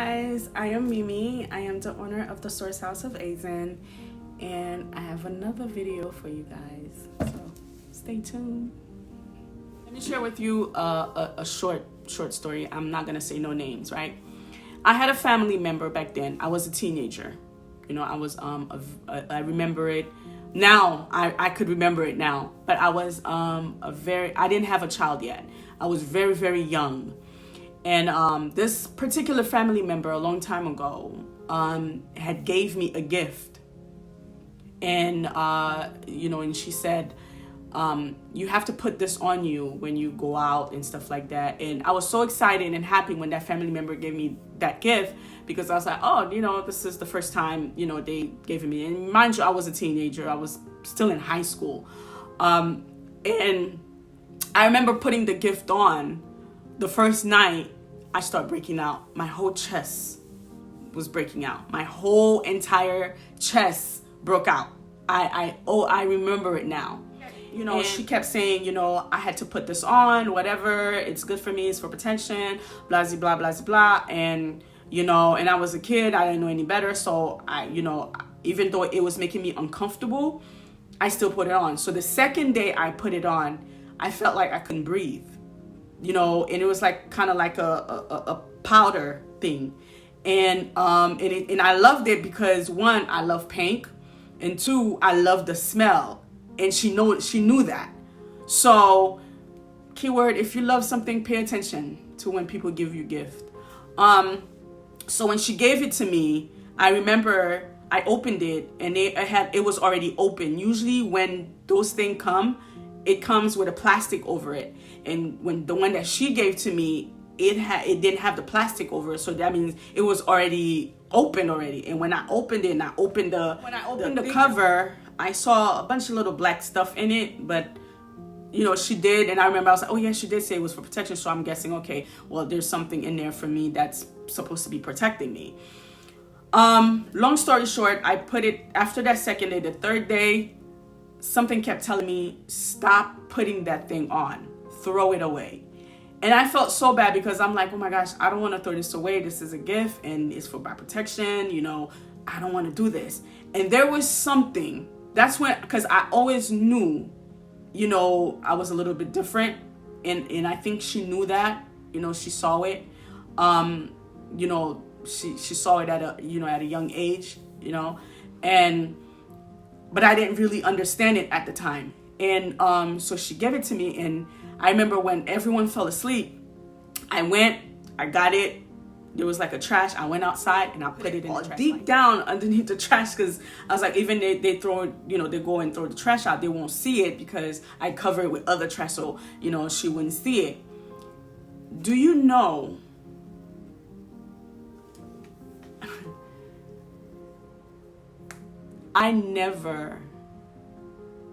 guys, I am Mimi. I am the owner of the Source House of Azen, and I have another video for you guys, so stay tuned. Let me share with you a short story. I'm not gonna say no names, right? I had a family member back then. I was a teenager. You know, I was I remember it now. I could remember it now, but I was I didn't have a child yet. I was very, very young. And this particular family member a long time ago had gave me a gift. And, and she said, you have to put this on you when you go out and stuff like that. And I was so excited and happy when that family member gave me that gift, because I was like, oh, this is the first time, they gave it me. And mind you, I was a teenager. I was still in high school. And I remember putting the gift on. The first night, I started breaking out. My whole chest was breaking out. My whole entire chest broke out. I remember it now. And she kept saying, I had to put this on, whatever. It's good for me. It's for protection, blah, blah, blah, blah. And, and I was a kid. I didn't know any better. So even though it was making me uncomfortable, I still put it on. So the second day I put it on, I felt like I couldn't breathe. And it was like kind of like a powder thing. And I loved it because, one, I love pink, and two, I love the smell. And she knew that. So, keyword, if you love something, pay attention to when people give you gift. So when she gave it to me, I remember I opened it and it was already open. Usually when those things come, it comes with a plastic over it. And when the one that she gave to me, it didn't have the plastic over it. So that means it was already open already. And when I opened it and I opened the cover, I saw a bunch of little black stuff in it. But, she did. And I remember I was like, oh yeah, she did say it was for protection. So I'm guessing, okay, well, there's something in there for me that's supposed to be protecting me. Long story short, I put it after that second day. The third day, something kept telling me, stop putting that thing on, throw it away. And I felt so bad because I'm like, oh my gosh, I don't want to throw this away. This is a gift and it's for my protection. I don't want to do this. And there was something, that's when, because I always knew, I was a little bit different. And I think she knew that, she saw it. She saw it at a young age, but I didn't really understand it at the time. And so she gave it to me. And I remember when everyone fell asleep, I got it. There was like a trash. I went outside and I put it in the trash. Deep down underneath the trash, because I was like, even they throw it, they go and throw the trash out, they won't see it because I cover it with other trash, so, she wouldn't see it. Do you know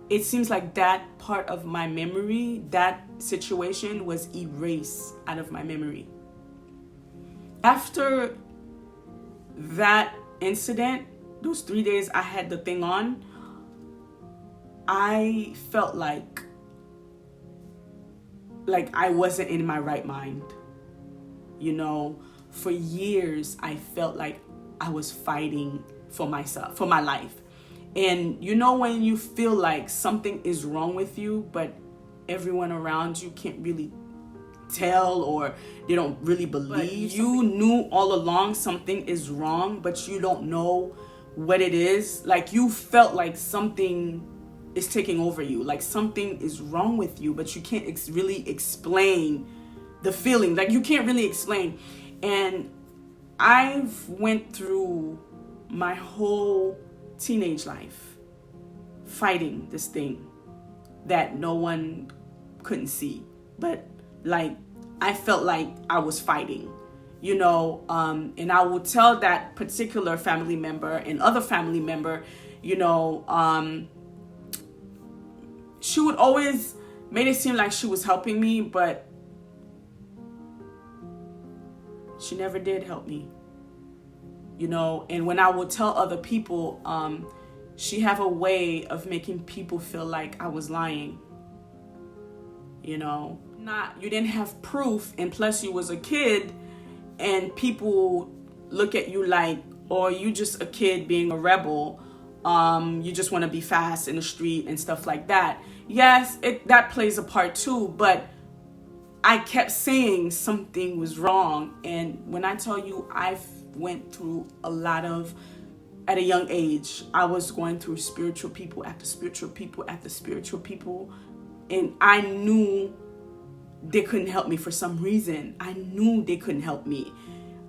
it seems like that part of my memory, that situation was erased out of my memory. After that incident, those 3 days I had the thing on, I felt like I wasn't in my right mind. For years, I felt like I was fighting for myself, for my life. And when you feel like something is wrong with you, but everyone around you can't really tell, or they don't really believe. You knew all along something is wrong, but you don't know what it is. Like, you felt like something is taking over you, like something is wrong with you, but you can't really explain the feeling. Like, you can't really explain. And I've went through my whole teenage life fighting this thing that no one couldn't see, but I felt like I was fighting, and I would tell that particular family member and other family member, she would always made it seem like she was helping me, but she never did help me. And when I would tell other people, she have a way of making people feel like I was lying. You didn't have proof, and plus you was a kid, and people look at you like, or you just a kid being a rebel. You just want to be fast in the street and stuff like that. Yes, that plays a part too, but I kept saying something was wrong. And when I tell you, I went through a lot of, at a young age, I was going through spiritual people after spiritual people after spiritual people. And I knew they couldn't help me for some reason. I knew they couldn't help me.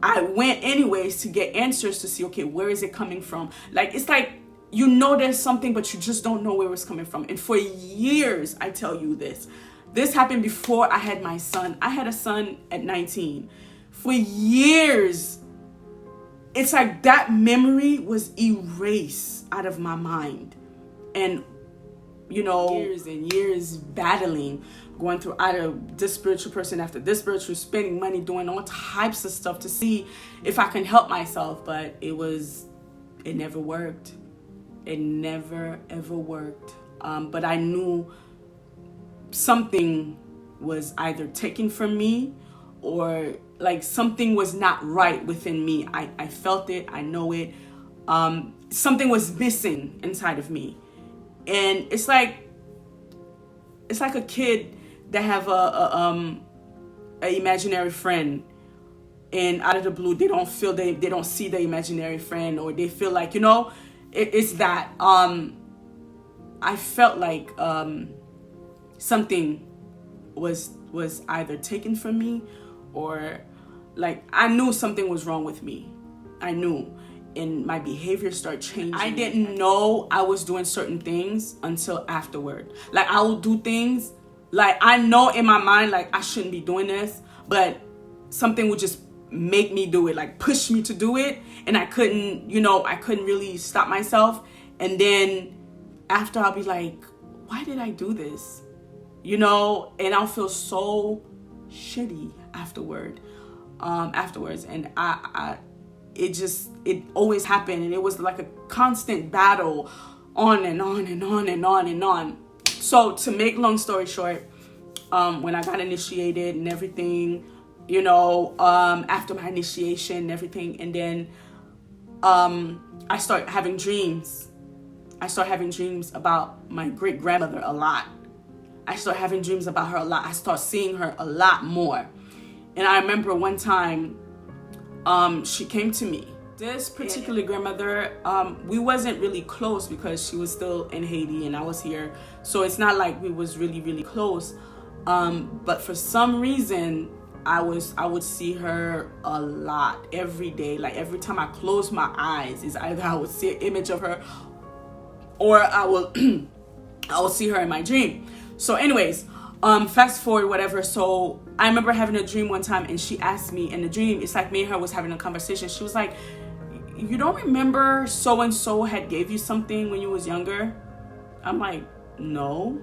I went anyways to get answers to see, okay, where is it coming from? Like, it's like, you know there's something, but you just don't know where it's coming from. And for years, I tell you this. This happened before I had my son. I had a son at 19. For years, it's like that memory was erased out of my mind. And, you know, years and years battling, going through either this spiritual person after this spiritual, spending money, doing all types of stuff to see if I can help myself. But it never worked. It never, ever worked. But I knew something was either taken from me, or like something was not right within me. I felt it. I know it. Something was missing inside of me. And it's like a kid that have a imaginary friend, and out of the blue they don't see the imaginary friend, or they feel like, you know, it's that I felt like something was either taken from me, or like I knew something was wrong with me. I knew, and my behavior started changing. I didn't know I was doing certain things until afterward. Like, I will do things like I know in my mind like I shouldn't be doing this, but something would just make me do it, like push me to do it, and I couldn't really stop myself. And then after, I'll be like, why did I do this? You know, and I'll feel so shitty afterwards. And it always happened, and it was like a constant battle, on and on and on and on and on. So to make long story short, when I got initiated and everything, you know, after my initiation and everything, and then I started having dreams. I started having dreams about my great grandmother a lot. I started having dreams about her a lot. I started seeing her a lot more. And I remember one time, she came to me. This particular grandmother, we wasn't really close because she was still in Haiti and I was here. So it's not like we was really, really close. But for some reason, I would see her a lot every day. Like every time I close my eyes, is either I would see an image of her, or I will see her in my dream. So anyways, fast forward, whatever. So I remember having a dream one time, and she asked me in the dream, it's like me and her was having a conversation. She was like, you don't remember so-and-so had gave you something when you was younger? I'm like, no,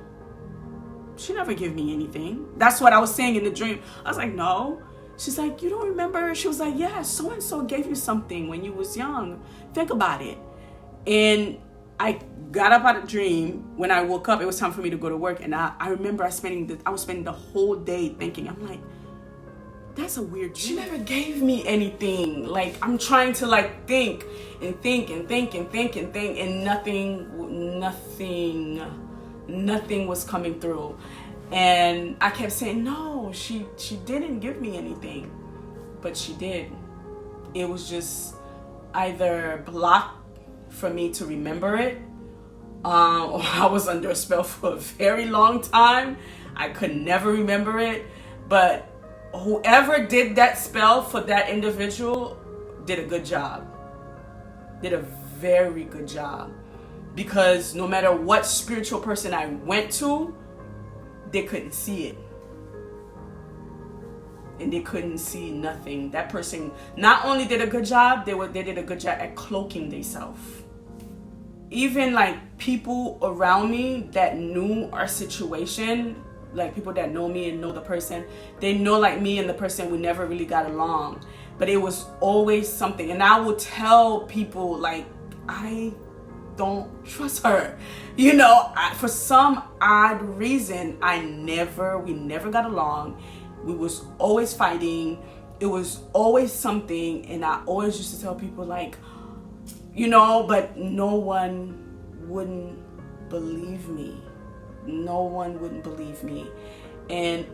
she never gave me anything. That's what I was saying in the dream. I was like, no. She's like, you don't remember? She was like, yeah, so-and-so gave you something when you was young. Think about it. And I got up out of the dream. When I woke up, it was time for me to go to work. And I remember I was spending the whole day thinking, I'm like, that's a weird dream. She never gave me anything. Like, I'm trying to like think and think and think and think and think, and nothing was coming through. And I kept saying, no, she didn't give me anything. But she did. It was just either blocked for me to remember it, or I was under a spell for a very long time. I could never remember it. But whoever did that spell for that individual did a good job. Did a very good job. Because no matter what spiritual person I went to, they couldn't see it. And they couldn't see nothing. That person not only did a good job, they did a good job at cloaking themselves. Even like people around me that knew our situation, like people that know me and know the person, they know like me and the person, we never really got along. But it was always something. And I would tell people like, I don't trust her. You know, for some odd reason, we never got along. We was always fighting. it was always something, and I always used to tell people, like, you know, but no one wouldn't believe me. No one wouldn't believe me. And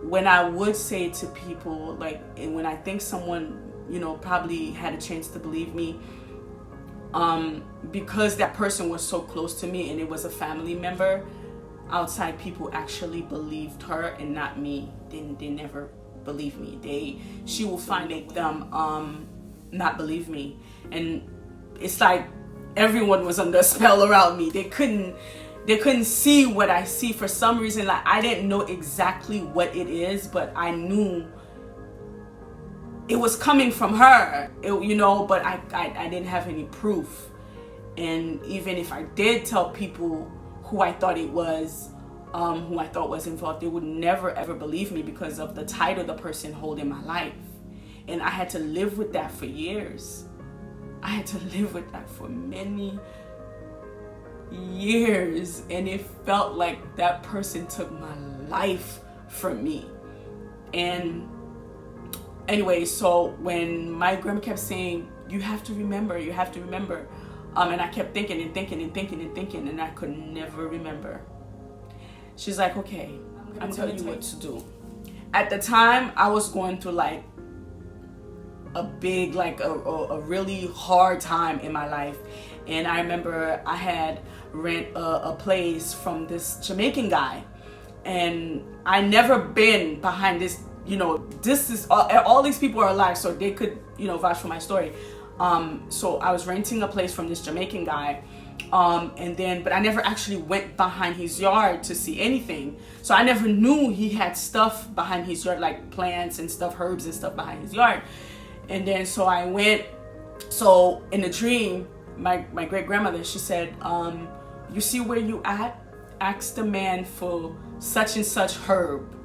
when I would say to people, like, and when I think someone, you know, probably had a chance to believe me, because that person was so close to me and it was a family member, outside people actually believed her and not me. They never believed me. She will find them not believe me. And it's like everyone was under a spell around me. They couldn't see what I see for some reason. Like, I didn't know exactly what it is, but I knew it was coming from her, you know, but I didn't have any proof. And even if I did tell people who I thought it was, who I thought was involved, they would never ever believe me because of the title the person held in my life. And I had to live with that for years. I had to live with that for many years, and it felt like that person took my life from me. And anyway, so when my grandma kept saying, you have to remember, and I kept thinking and I could never remember. She's like, okay, I'm telling you what to do. At the time, I was going through like a big, like a really hard time in my life. And I remember I had rent a place from this Jamaican guy, and I never been behind this, you know, this is all these people are alive, so they could, you know, vouch for my story. So I was renting a place from this Jamaican guy, but I never actually went behind his yard to see anything. So I never knew he had stuff behind his yard, like plants and stuff, herbs and stuff behind his yard. And then so I went. So in a dream, my great grandmother, she said, you see where you at? Ask the man for such and such herb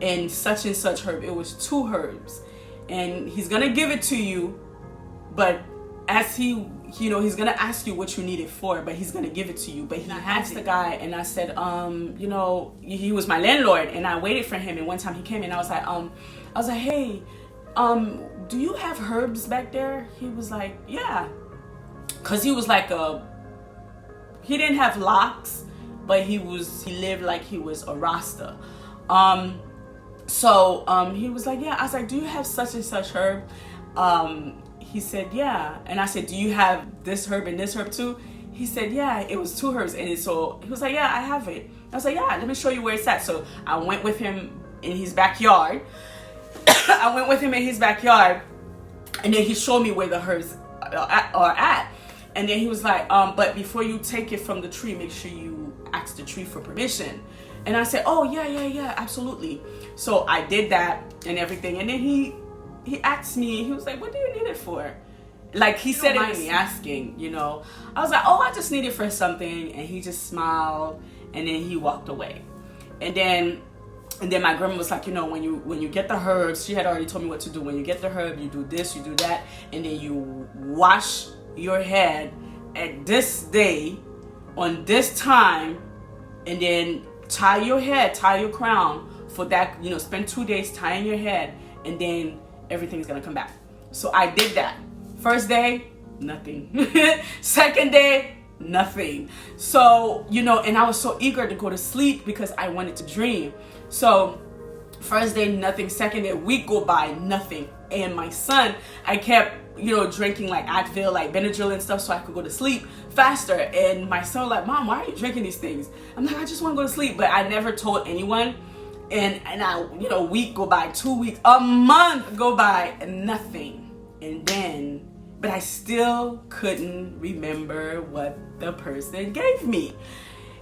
and such herb. It was 2 herbs, and he's gonna give it to you, but as he, you know, he's gonna ask you what you need it for, but he's gonna give it to you. But he asked the guy, and I said, you know, he was my landlord, and I waited for him. And one time he came in, I was like, hey, do you have herbs back there? He was like, yeah, cause he was like he didn't have locks, but he lived like he was a Rasta. So he was like, yeah. I was like, do you have such and such herb? He said, yeah. And I said, do you have this herb and this herb too? He said, yeah. It was 2 herbs. And so he was like, yeah, I have it. I was like, yeah, let me show you where it's at. So I went with him in his backyard. And then he showed me where the herbs are at. And then he was like, but before you take it from the tree, make sure you ask the tree for permission. And I said, oh, yeah, absolutely. So I did that and everything. And then he asked me, he was like, what do you need it for? Like, he said it to me asking, you know. I was like, oh, I just need it for something. And he just smiled, and then he walked away. And then my grandma was like, you know, when you get the herbs, she had already told me what to do. When you get the herb, you do this, you do that, and then you wash your head at this day, on this time, and then tie your crown for that, you know, spend 2 days tying your head, and then everything's gonna come back. So I did that. First day, nothing. Second day, nothing. So, you know, and I was so eager to go to sleep because I wanted to dream. So first day, nothing. Second day, week go by, nothing. And my son, I kept, you know, drinking like Advil, like Benadryl and stuff so I could go to sleep faster. And my son was like, Mom, why are you drinking these things? I'm like, I just want to go to sleep. But I never told anyone. And I, you know, week go by, 2 weeks, a month go by, and nothing. And then, but I still couldn't remember what the person gave me.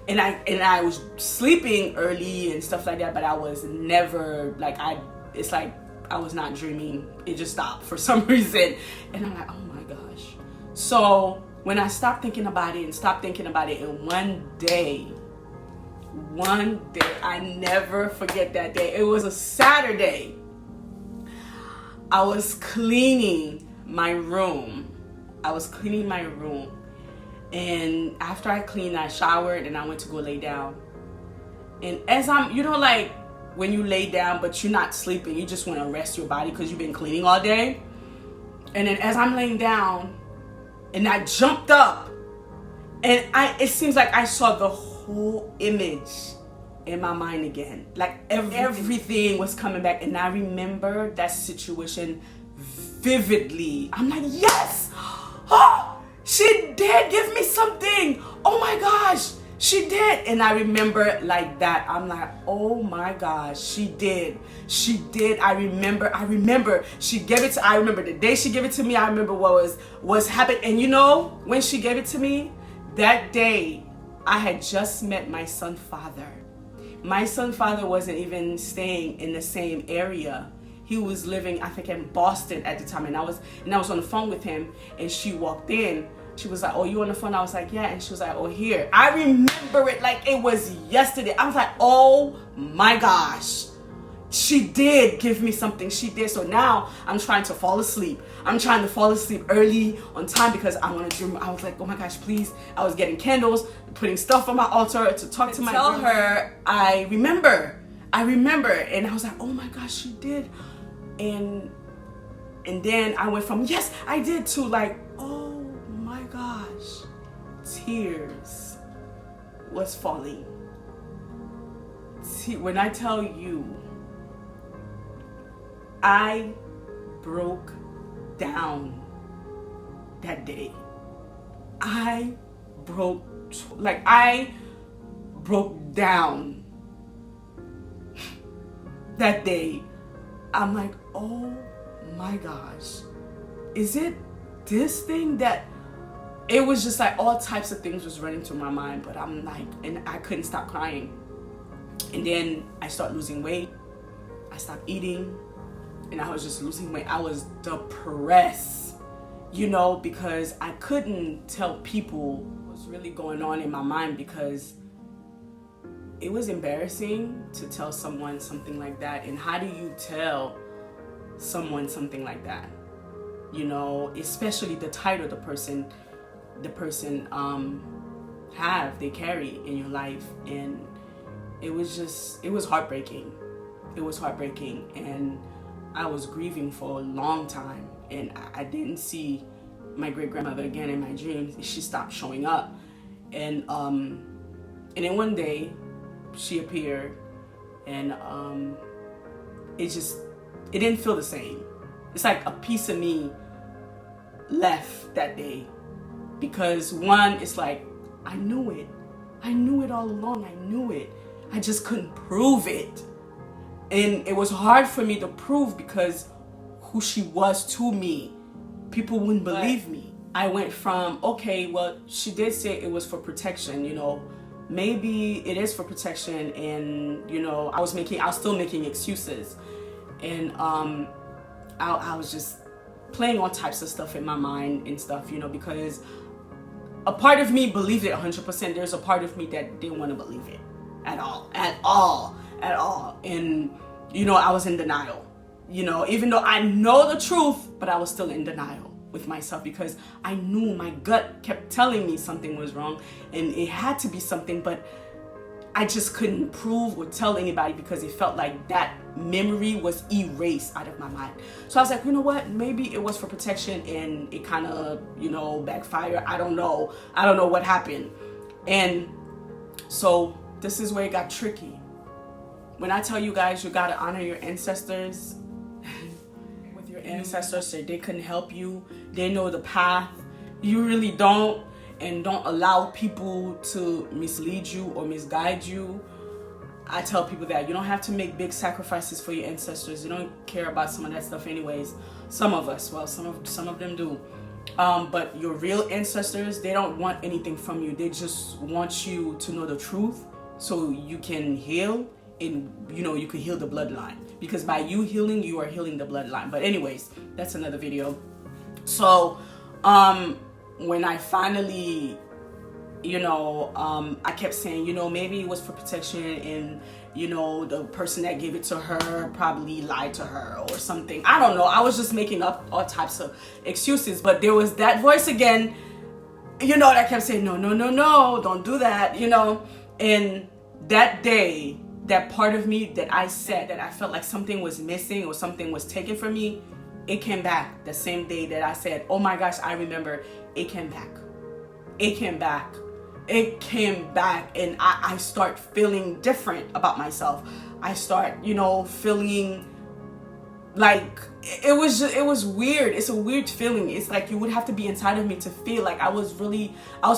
And I was sleeping early and stuff like that, but I was never like, it's like I was not dreaming. It just stopped for some reason. And I'm like, oh my gosh. So when I stopped thinking about it, and one day, I never forget that day. It was a Saturday. I was cleaning my room. And after I cleaned, I showered and I went to go lay down. And as I'm, you know, like when you lay down, but you're not sleeping. You just want to rest your body because you've been cleaning all day. And then as I'm laying down, and I jumped up, and it seems like I saw the whole image in my mind again. Like everything was coming back, and I remember that situation vividly. I'm like, yes! Oh, she did give me something! Oh my gosh! She did. And I remember like that. I'm like, oh my gosh, she did. She did. I remember she gave it to, I remember the day she gave it to me. I remember what was happening. And you know, when she gave it to me, that day, I had just met my son's father. My son's father wasn't even staying in the same area. He was living, I think, in Boston at the time. And I was on the phone with him, and she walked in. She was like, oh, you on the phone? I was like, yeah. And she was like, oh, here. I remember it like it was yesterday. I was like, oh my gosh. She did give me something. She did. So now I'm trying to fall asleep. I'm trying to fall asleep early on time because I want to dream. I was like, oh my gosh, please. I was getting candles, putting stuff on my altar to talk to my tell her I remember. And I was like, oh my gosh, she did. And then I went from, yes, I did, to like, oh my gosh, tears was falling. When I tell you, I broke down that day. I broke down that day. I'm like, oh my gosh, is it this thing that, it was just like all types of things was running through my mind, but I'm like, and I couldn't stop crying. And then I started losing weight. I stopped eating, and I was just losing weight. I was depressed, you know, because I couldn't tell people what was really going on in my mind, because it was embarrassing to tell someone something like that. And how do you tell someone something like that? You know, especially the title the person they carry in your life. And it was heartbreaking. It was heartbreaking, and I was grieving for a long time, and I didn't see my great-grandmother again in my dreams. She stopped showing up, and then one day she appeared, and it didn't feel the same. It's like a piece of me left that day, because one, it's like, I knew it all along. I knew it. I just couldn't prove it. And it was hard for me to prove, because who she was to me, people wouldn't believe me. I went from, okay, well, she did say it was for protection, you know, maybe it is for protection. And, you know, I was still making excuses. And I was just playing all types of stuff in my mind and stuff, you know, because a part of me believed it 100%. There's a part of me that didn't want to believe it at all. And, you know, I was in denial, you know, even though I know the truth, but I was still in denial with myself, because I knew my gut kept telling me something was wrong, and it had to be something, but I just couldn't prove or tell anybody, because it felt like that memory was erased out of my mind. So I was like, you know what, maybe it was for protection, and it kind of, you know, backfired. I don't know what happened. And so this is where it got tricky. When I tell you guys, you gotta honor your ancestors. With your ancestors, so they couldn't help you. They know the path. You really don't. And don't allow people to mislead you or misguide you. I tell people that you don't have to make big sacrifices for your ancestors. You don't care about some of that stuff anyways. Some of us, well, some of them do. But your real ancestors, they don't want anything from you. They just want you to know the truth, so you can heal, and, you know, you can heal the bloodline. Because by you healing, you are healing the bloodline. But anyways, that's another video. So, when I finally, you know, I kept saying, you know, maybe it was for protection, and, you know, the person that gave it to her probably lied to her or something. I don't know. I was just making up all types of excuses. But there was that voice again, you know, that kept saying, no, don't do that, you know. And that day, that part of me that I said that I felt like something was missing or something was taken from me, it came back the same day that I said, oh my gosh, I remember. It came back. It came back. It came back, and I start feeling different about myself. I start, feeling like it was weird. It's a weird feeling. It's like you would have to be inside of me to feel like I was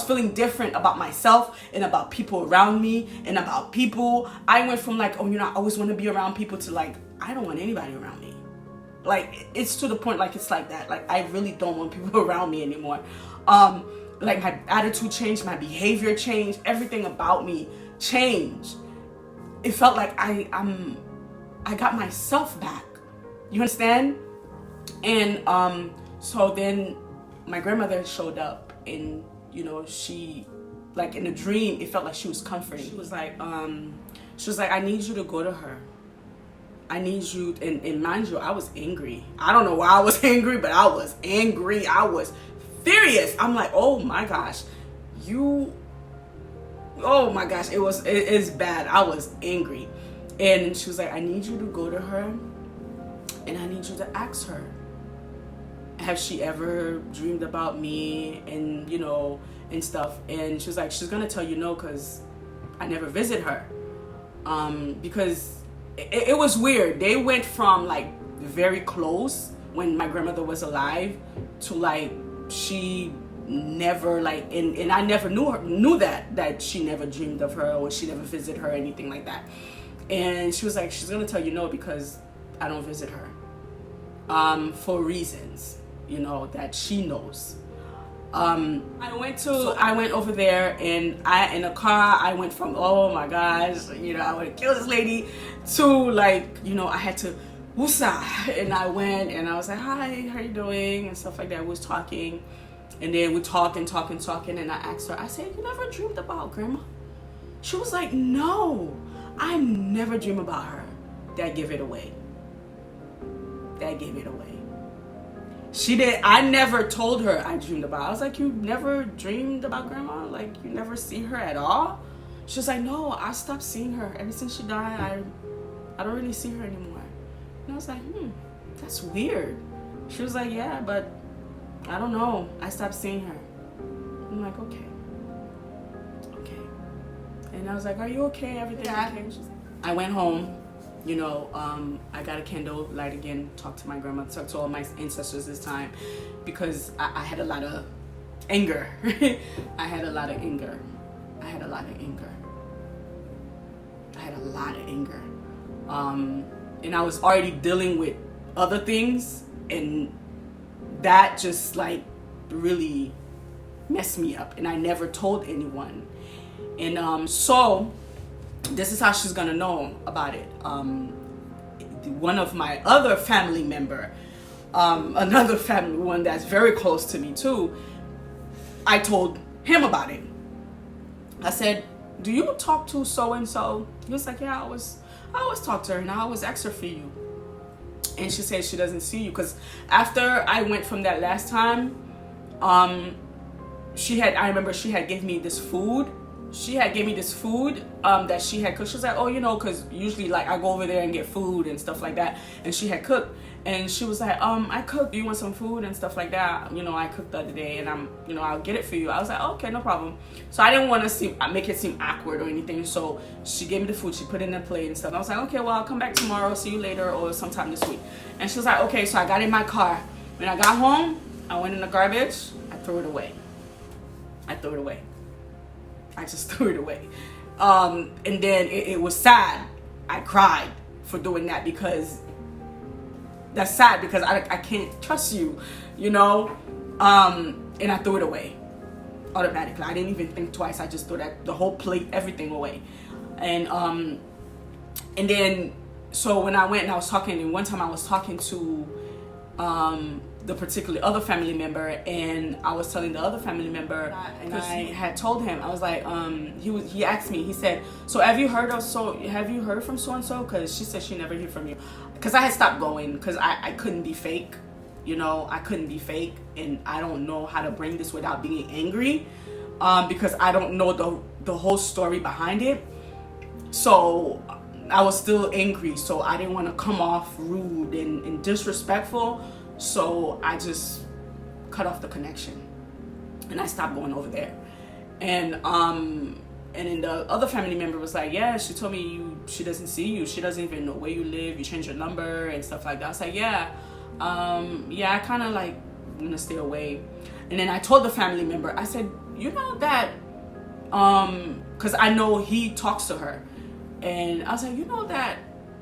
feeling different about myself and about people around me and about people. I went from like, I always want to be around people to like, I don't want anybody around me. Like, it's to the point like it's like that. Like, I really don't want people around me anymore. Like, my attitude changed, my behavior changed, everything about me changed. It felt like I got myself back. You understand? And so then my grandmother showed up, and she, like, in a dream, it felt like she was comforting. She was like, I need you to go to her. I need you, and mind you, I was angry. I don't know why I was angry, but I was angry. I was furious. I'm like, oh my gosh, it's bad. I was angry. And she was like, I need you to go to her, and I need you to ask her, has she ever dreamed about me, and and stuff. And she was like, she's gonna tell you no, because I never visit her. Because it was weird. They went from like very close when my grandmother was alive to like she never, like, and I never knew that she never dreamed of her or she never visited her or anything like that. And she was like, she's gonna tell you no, because I don't visit her, for reasons that she knows. I went over there, and in a car I went from, oh my gosh, I want to kill this lady, to like, I had to woosa. And I went and I was like, hi, how you doing, and stuff like that. We was talking, and then we talking, and I asked her, I said, you never dreamed about grandma? She was like, no, I never dream about her. That gave it away. She did. I never told her I dreamed about her. I was like, you never dreamed about grandma? Like, you never see her at all? She was like, no, I stopped seeing her. Ever since she died, I don't really see her anymore. And I was like, that's weird. She was like, yeah, but I don't know. I stopped seeing her. I'm like, okay. And I was like, are you okay? Everything okay? I went home. I got a candle, light again, talked to my grandma, talked to all my ancestors this time, because I had a lot of anger. I had a lot of anger. And I was already dealing with other things, and that just like really messed me up, and I never told anyone. And so this is how she's gonna know about it. One of my other family member, another family one that's very close to me too, I told him about it. I said, do you talk to so and so? He was like, yeah, I always talk to her, and I always ask her for you. And she said she doesn't see you, because after I went from that last time, I remember she had gave me this food. That she had cooked. She was like, oh, because usually like I go over there and get food and stuff like that. And she had cooked, and she was like, I cooked. Do you want some food and stuff like that? I cooked the other day, and I'll get it for you. I was like, oh, okay, no problem. So I didn't want to make it seem awkward or anything. So she gave me the food. She put it in the plate and stuff. I was like, okay, well, I'll come back tomorrow. See you later, or sometime this week. And she was like, okay. So I got in my car. When I got home, I went in the garbage. I threw it away. I just threw it away. And then it was sad. I cried for doing that, because that's sad, because I can't trust you, and I threw it away automatically. I didn't even think twice. I just threw the whole plate, everything away. And then, so when I went and I was talking, and one time I was talking to the particular other family member, and I was telling the other family member, and I had told him, I was like, he asked me, he said, so have you heard from so and so? Because she said she never heard from you. Because I had stopped going, because I couldn't be fake. I couldn't be fake, and I don't know how to bring this without being angry, because I don't know the whole story behind it. So I was still angry, so I didn't want to come off rude and disrespectful, so I just cut off the connection and I stopped going over there. And then the other family member was like, yeah, she told me she doesn't see you, she doesn't even know where you live, you changed your number and stuff like that. I was like, yeah, I kind of like want to stay away. And then I told the family member, I said, you know that because I know he talks to her, and I was like, you know that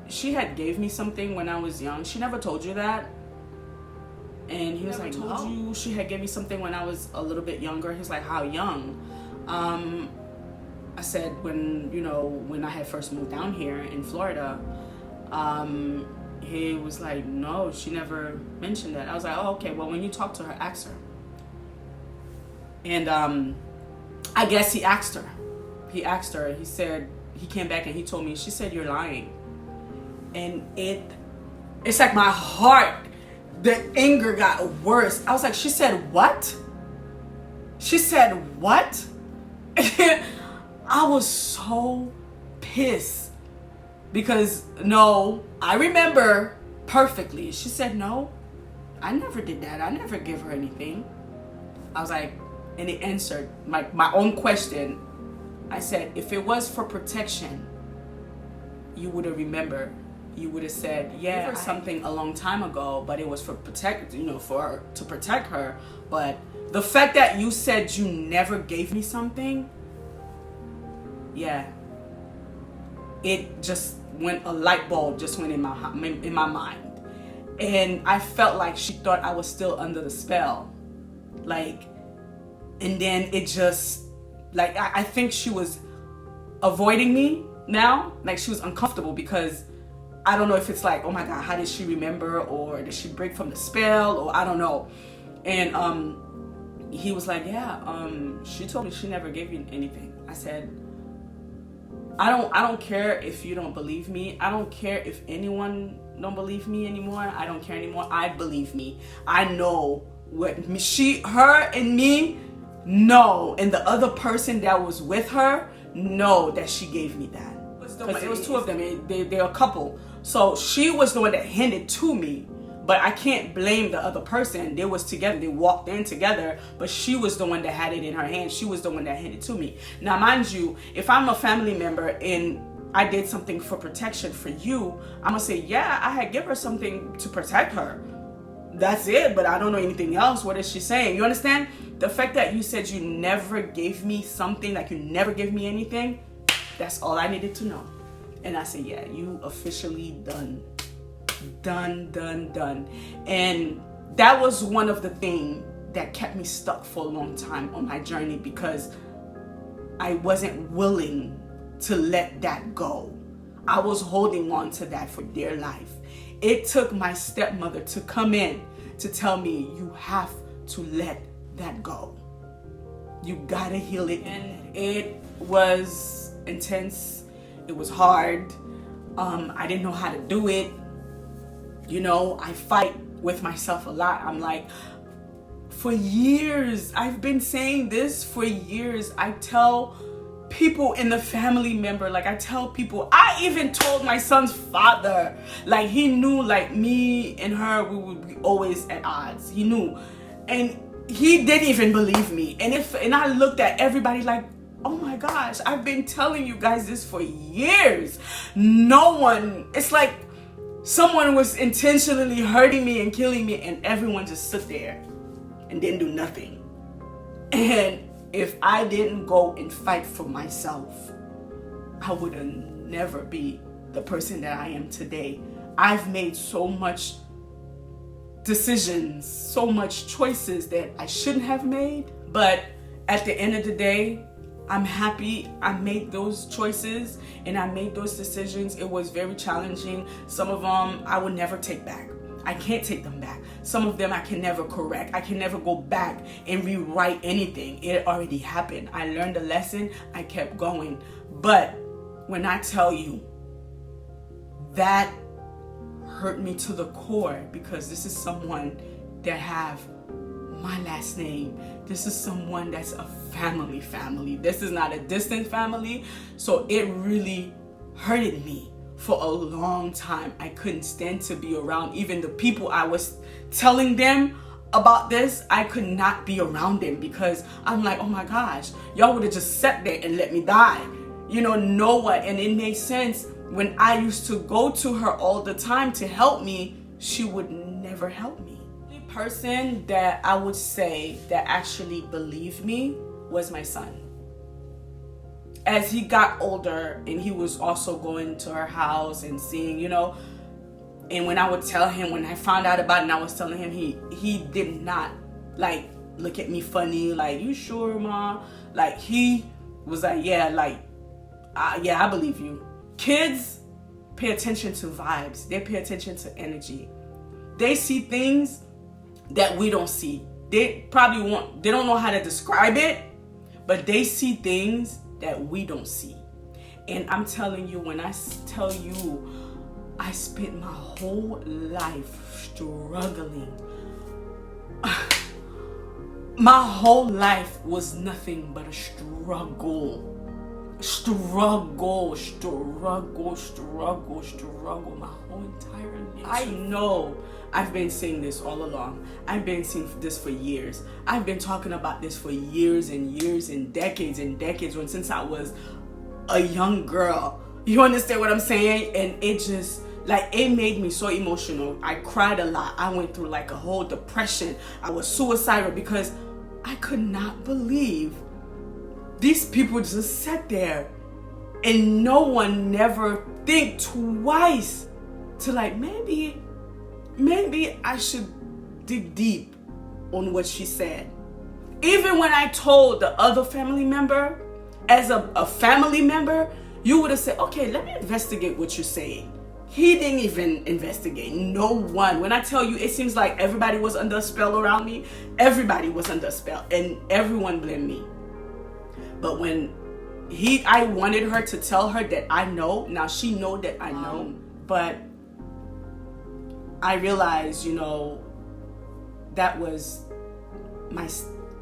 she had gave me something when I was young. She never told you that? And he was like, told you she had gave me something when I was a little bit younger? He's like, how young? I said, when I had first moved down here in Florida. He was like, no, she never mentioned that. I was like, oh, okay, well, when you talk to her, ask her. And I guess he asked her. He said, he came back and he told me, she said, you're lying. And it's like my heart, the anger got worse. I was like, she said what? She said what? I was so pissed because no, I remember perfectly. She said, no, I never did that. I never gave her anything. I was like, and it answered my own question. I said, if it was for protection, you would have remembered. You would have said, yeah, something a long time ago, but it was for to protect her. But the fact that you said you never gave me something, yeah, it just went, a light bulb just went in my mind. And I felt like she thought I was still under the spell. And then it just, I think she was avoiding me now. She was uncomfortable because I don't know if it's like, oh my God, how did she remember? Or did she break from the spell? Or I don't know. And he was like, yeah, she told me she never gave you anything. I said, I don't care if you don't believe me. I don't care if anyone don't believe me anymore. I don't care anymore. I believe me. I know what her and me know, and the other person that was with her know that she gave me that. It was two of them. They're a couple. So she was the one that handed to me, but I can't blame the other person. They was together. They walked in together, but she was the one that had it in her hand. She was the one that handed it to me. Now, mind you, if I'm a family member and I did something for protection for you, I'm gonna say, yeah, I had give her something to protect her. That's it, but I don't know anything else. What is she saying? You understand? The fact that you said you never gave me something, like you never gave me anything, that's all I needed to know. And I said, yeah, you officially done. And that was one of the things that kept me stuck for a long time on my journey, because I wasn't willing to let that go. I was holding on to that for dear life. It took my stepmother to come in to tell me, you have to let that go. You gotta heal it. And it was intense. It was hard. I didn't know how to do it. I fight with myself a lot. I'm like, for years, I've been saying this for years. I tell people in the family member, I tell people, I even told my son's father, he knew, me and her, we would be always at odds. He knew. And he didn't even believe me. And I looked at everybody like, oh my gosh, I've been telling you guys this for years. No one, it's like someone was intentionally hurting me and killing me, and everyone just stood there and didn't do nothing. And if I didn't go and fight for myself, I would never be the person that I am today. I've made so much decisions, so much choices that I shouldn't have made. But at the end of the day, I'm happy I made those choices and I made those decisions. It was very challenging. Some of them I will never take back. I can't take them back. Some of them I can never correct. I can never go back and rewrite anything. It already happened. I learned a lesson. I kept going. But when I tell you, that hurt me to the core, because this is someone that have my last name. This is someone that's a family. This is not a distant family. So it really hurted me for a long time. I couldn't stand to be around even the people I was telling them about this. I could not be around them because I'm like, oh my gosh, y'all would have just sat there and let me die. You know what? And it made sense. When I used to go to her all the time to help me, she would never help me. The person that I would say that actually believed me was my son. As he got older and he was also going to her house and seeing, and when I would tell him, when I found out about it and I was telling him, he did not like look at me funny, like, you sure, Ma? Like, he was like, yeah, like, yeah, I believe you. Kids pay attention to vibes. They pay attention to energy. They see things that we don't see. They don't know how to describe it, but they see things that we don't see. And I'm telling you, when I tell you, I spent my whole life struggling. My whole life was nothing but a struggle. Struggle. My whole entire life. I know I've been saying this all along. I've been saying this for years. I've been talking about this for years and years and decades, since I was a young girl. You understand what I'm saying? And it just, like, it made me so emotional. I cried a lot. I went through like a whole depression. I was suicidal because I could not believe these people just sat there and no one never think twice to like, maybe I should dig deep on what she said. Even when I told the other family member, as a family member, you would have said, okay, let me investigate what you're saying. He didn't even investigate. No one. When I tell you, it seems like everybody was under a spell around me. Everybody was under a spell and everyone blamed me. But when I wanted her to tell her that I know. Now she know that I know. But I realized, that was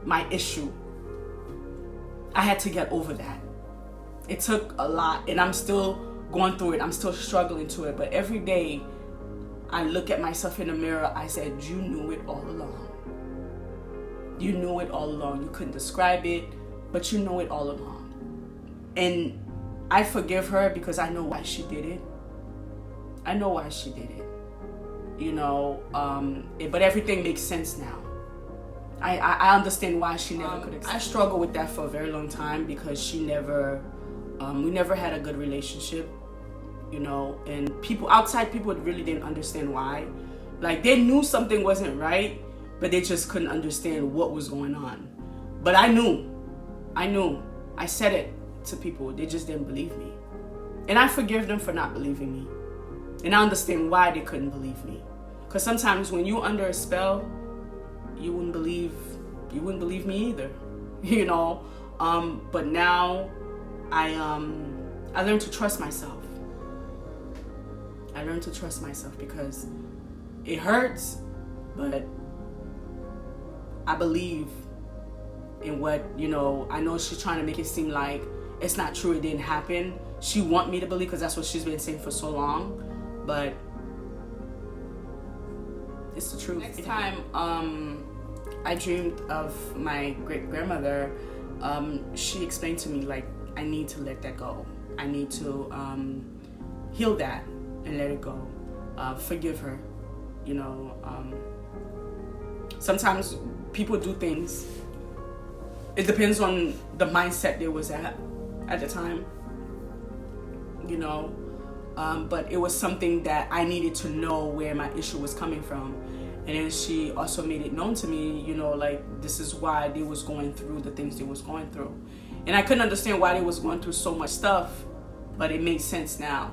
my issue. I had to get over that. It took a lot, and I'm still going through it. I'm still struggling to it. But every day I look at myself in the mirror, I said, you knew it all along. You knew it all along. You couldn't describe it, but you know it all along. And I forgive her because I know why she did it. I know why she did it. But everything makes sense now. I understand why she never could accept. I struggled with that for a very long time because we never had a good relationship, and outside people really didn't understand why. Like, they knew something wasn't right, but they just couldn't understand what was going on. But I knew. I said it to people. They just didn't believe me. And I forgive them for not believing me. And I understand why they couldn't believe me. Because sometimes when you're under a spell, you wouldn't believe me either. But now I learned to trust myself. I learned to trust myself because it hurts, but I believe in what, I know she's trying to make it seem like it's not true, it didn't happen. She want me to believe because that's what she's been saying for so long, but it's the truth. Next time I dreamed of my great-grandmother, she explained to me, like, I need to let that go. I need to heal that and let it go. Forgive her. Sometimes people do things. It depends on the mindset they was at the time. But it was something that I needed to know where my issue was coming from. And then she also made it known to me, like, this is why they was going through the things they was going through. And I couldn't understand why they was going through so much stuff, but it makes sense now.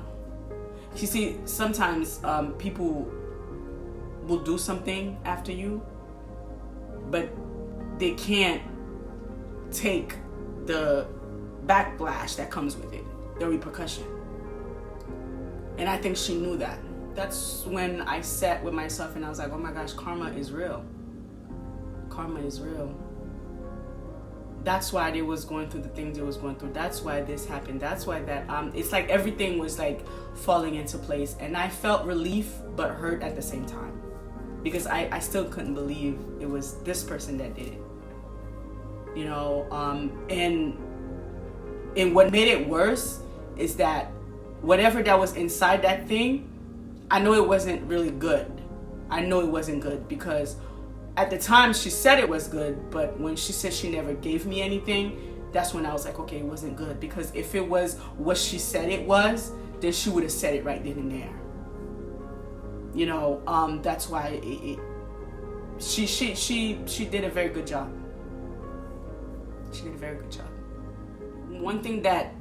You see, sometimes people will do something after you, but they can't take the backlash that comes with it, the repercussion. And I think she knew that. That's when I sat with myself and I was like, oh my gosh, karma is real. Karma is real. that's why they was going through the things they was going through. That's why this happened. That's why that. It's like everything was like falling into place, and I felt relief but hurt at the same time, because I still couldn't believe it was this person that did it. You know, and what made it worse is that whatever that was inside that thing, I know it wasn't really good. I know it wasn't good, because at the time she said it was good, but when she said she never gave me anything, that's when I was like, okay, it wasn't good. Because if it was what she said it was, then she would have said it right then and there. You know, that's why she did a very good job. She did a very good job. One thing that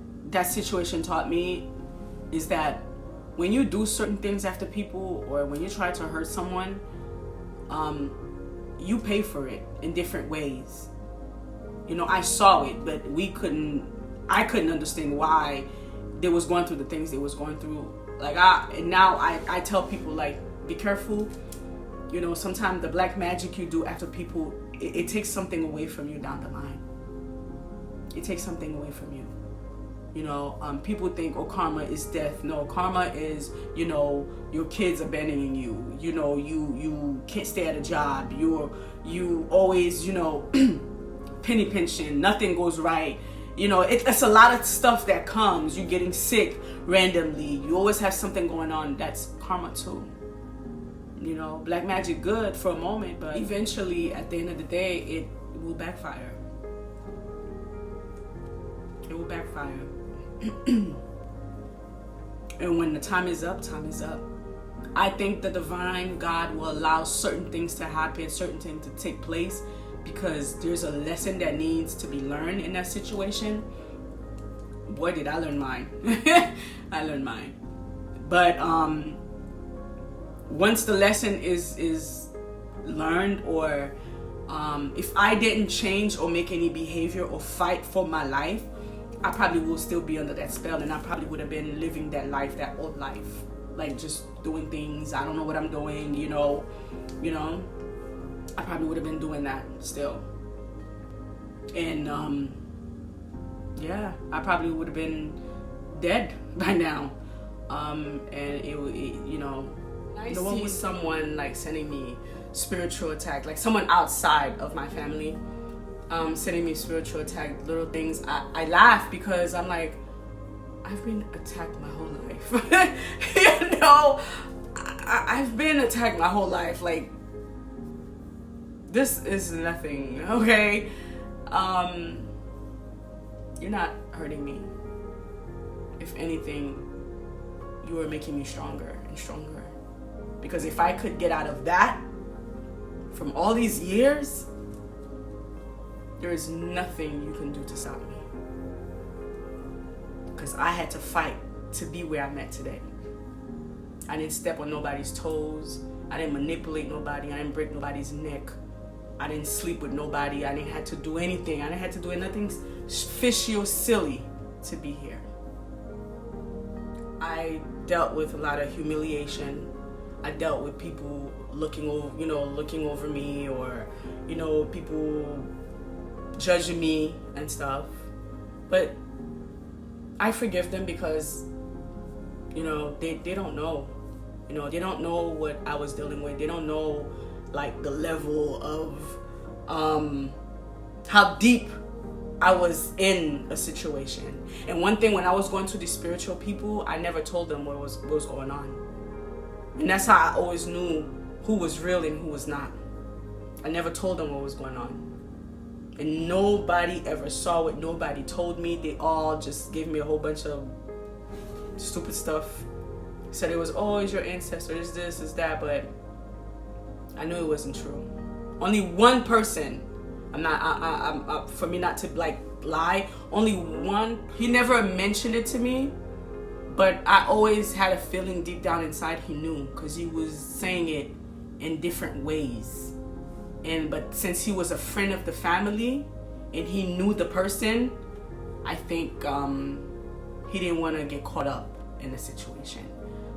situation taught me is that when you do certain things after people, or when you try to hurt someone, you pay for it in different ways. You know, I saw it, but I couldn't understand why they was going through the things they was going through. Like, I tell people, like, be careful. You know, sometimes the black magic you do after people, it takes something away from you down the line. It takes something away from you. You know, people think, oh, karma is death. No, karma is, you know, your kids abandoning you. You know, you can't stay at a job. You always, you know, penny pinching. Nothing goes right. You know, it's a lot of stuff that comes. You getting sick randomly. You always have something going on. That's karma too. You know, black magic good for a moment, but eventually, at the end of the day, it will backfire. It will backfire. And when the time is up, time is up. I think the divine God will allow certain things to happen, certain things to take place, because there's a lesson that needs to be learned in that situation. Boy, did I learn mine. I learned mine. But once the lesson is learned, or if I didn't change or make any behavior or fight for my life, I probably will still be under that spell, and I probably would have been living that life, that old life, like just doing things. I don't know what I'm doing, you know. I probably would have been doing that still. And yeah, I probably would have been dead by now. And it you know, I see someone like sending me spiritual attack, like someone outside of my family. Sending me spiritual attack, little things. I laugh, because I'm like, I've been attacked my whole life. You know, I've been attacked my whole life. Like, this is nothing, okay? You're not hurting me. If anything, you are making me stronger and stronger. Because if I could get out of that from all these years, there is nothing you can do to stop me. Because I had to fight to be where I'm at today. I didn't step on nobody's toes. I didn't manipulate nobody. I didn't break nobody's neck. I didn't sleep with nobody. I didn't have to do anything. I didn't have to do nothing fishy or silly to be here. I dealt with a lot of humiliation. I dealt with people looking over me, or, you know, people judging me and stuff. But I forgive them, because, you know, they don't know. You know, they don't know what I was dealing with. They don't know, like, the level of how deep I was in a situation. And one thing, when I was going to these spiritual people, I never told them what was going on. And that's how I always knew who was real and who was not. I never told them what was going on. And nobody ever saw it. Nobody told me. They all just gave me a whole bunch of stupid stuff. Said it was always your ancestors, this, is that, but I knew it wasn't true. Only one person, for me not to like lie, only one, he never mentioned it to me, but I always had a feeling deep down inside he knew, because he was saying it in different ways. But since he was a friend of the family and he knew the person, I think he didn't want to get caught up in the situation.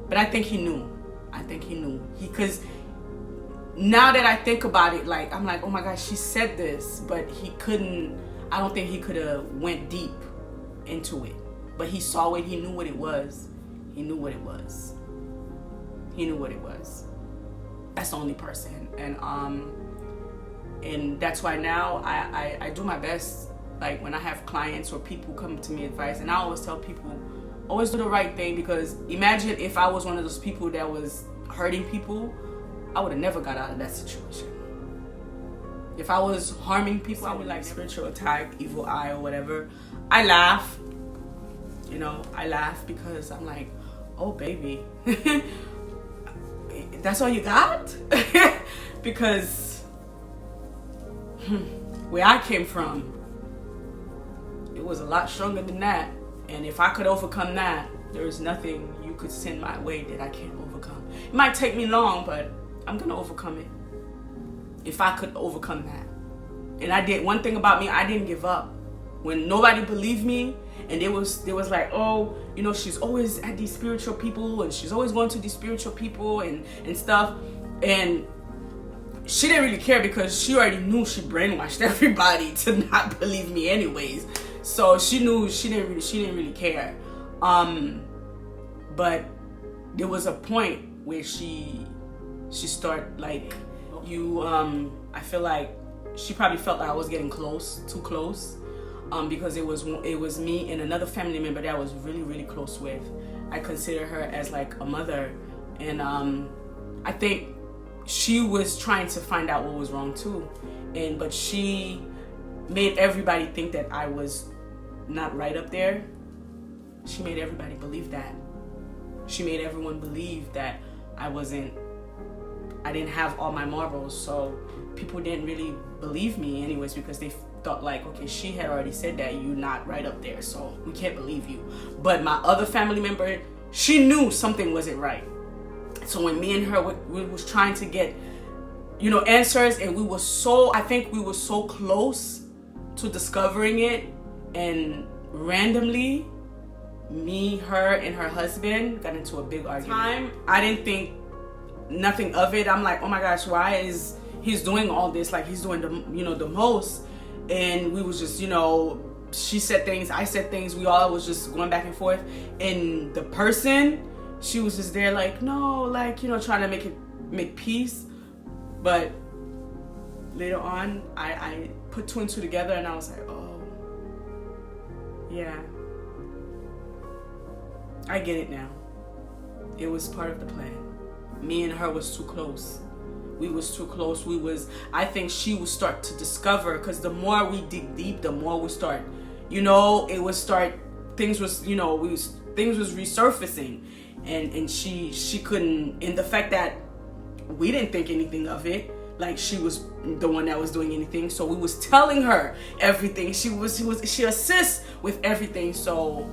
But I think he knew. Because now that I think about it, like, I'm like, oh my gosh, she said this, but he couldn't. I don't think he could have went deep into it. But he saw it. He knew what it was. He knew what it was. He knew what it was. That's the only person. And that's why now I do my best. Like when I have clients or people come to me advice, and I always tell people, always do the right thing, because imagine if I was one of those people that was hurting people, I would have never got out of that situation. If I was harming people, I would like spiritual attack, evil eye or whatever. I laugh, you know, I laugh because I'm like, oh baby, that's all you got? Because where I came from, it was a lot stronger than that. And if I could overcome that, there is nothing you could send my way that I can't overcome. It might take me long, but I'm gonna overcome it. If I could overcome that. And I did. One thing about me, I didn't give up. When nobody believed me, and there was like, oh, you know, she's always at these spiritual people, and she's always going to these spiritual people and stuff. And she didn't really care, because she already knew she brainwashed everybody to not believe me anyways. So she knew she didn't really care. But there was a point where she started like, I feel like she probably felt like I was getting too close, because it was me and another family member that I was really, really close with. I consider her as like a mother, and I think she was trying to find out what was wrong too, but she made everybody think that I was not right up there. She made everybody believe that. She made everyone believe that I didn't have all my marbles, so people didn't really believe me anyways, because they thought like, okay, she had already said that you're not right up there, so we can't believe you. But my other family member, she knew something wasn't right. So when me and her we was trying to get, you know, answers, and I think we were so close to discovering it, and randomly me, her, and her husband got into a big argument. I didn't think nothing of it. I'm like, oh my gosh, why is he's doing all this? Like, he's doing the most. And we was just, you know, she said things, I said things, we all was just going back and forth. And the person, she was just there like, no, like, you know, trying to make peace. But later on, I put two and two together, and I was like, oh yeah, I get it now. It was part of the plan. Me and her was too close. We was too close. I think she would start to discover, because the more we dig deep, the more we start, you know, things was resurfacing, and she couldn't, and the fact that we didn't think anything of it, like she was the one that was doing anything, so we was telling her everything. She assists with everything. So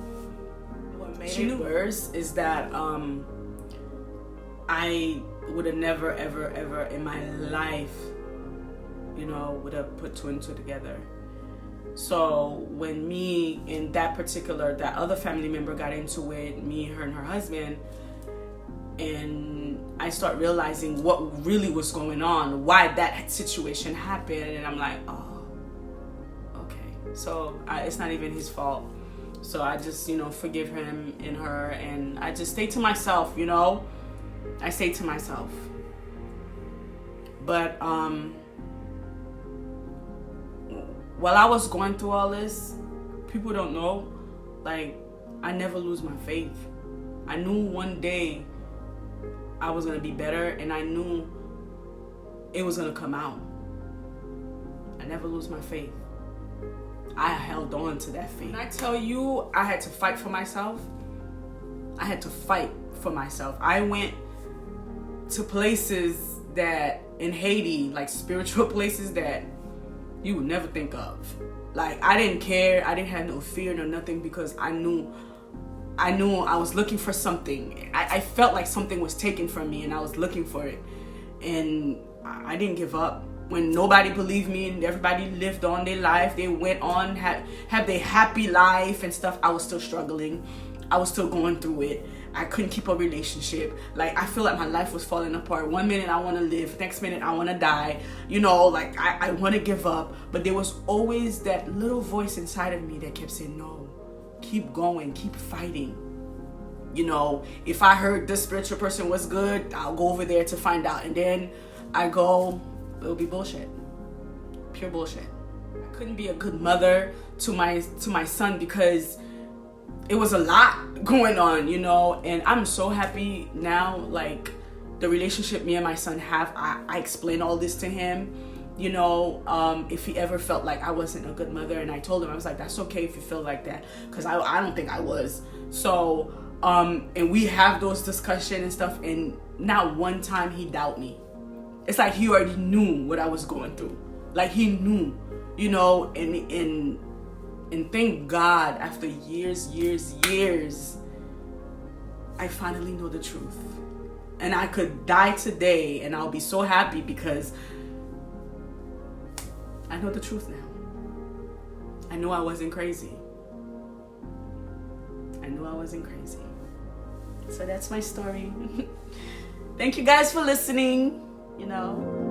what made it worse is that I would have never ever in my life, you know, would have put two and two together. So when me and that other family member got into it, me, her, and her husband, and I start realizing what really was going on, why that situation happened, and I'm like, oh, okay. So it's not even his fault. So I just, you know, forgive him and her, and I just stay to myself, you know. I say to myself. But while I was going through all this, people don't know, like, I never lose my faith. I knew one day I was gonna be better, and I knew it was gonna come out. I never lose my faith. I held on to that faith. When I tell you, I had to fight for myself. I had to fight for myself. I went to places that in Haiti, like spiritual places that you would never think of. Like, I didn't care. I didn't have no fear, no nothing, because I knew I was looking for something. I felt like something was taken from me, and I was looking for it. And I didn't give up. When nobody believed me and everybody lived on their life, they went on, have their happy life and stuff, I was still struggling. I was still going through it. I couldn't keep a relationship. Like, I feel like my life was falling apart. One minute I want to live, next minute I want to die. You know, like I want to give up. But there was always that little voice inside of me that kept saying, no, keep going, keep fighting. You know, if I heard this spiritual person was good, I'll go over there to find out. And then I go, it'll be bullshit. Pure bullshit. I couldn't be a good mother to my son because it was a lot going on, you know. And I'm so happy now, like the relationship me and my son have, I explain all this to him, you know. If he ever felt like I wasn't a good mother, and I told him, I was like, that's okay if you feel like that, because I don't think I was. So and we have those discussions and stuff, and not one time he doubt me. It's like he already knew what I was going through. Like he knew, you know. And thank God, after years, I finally know the truth. And I could die today and I'll be so happy because I know the truth now. I knew I wasn't crazy. So that's my story. Thank you guys for listening, you know.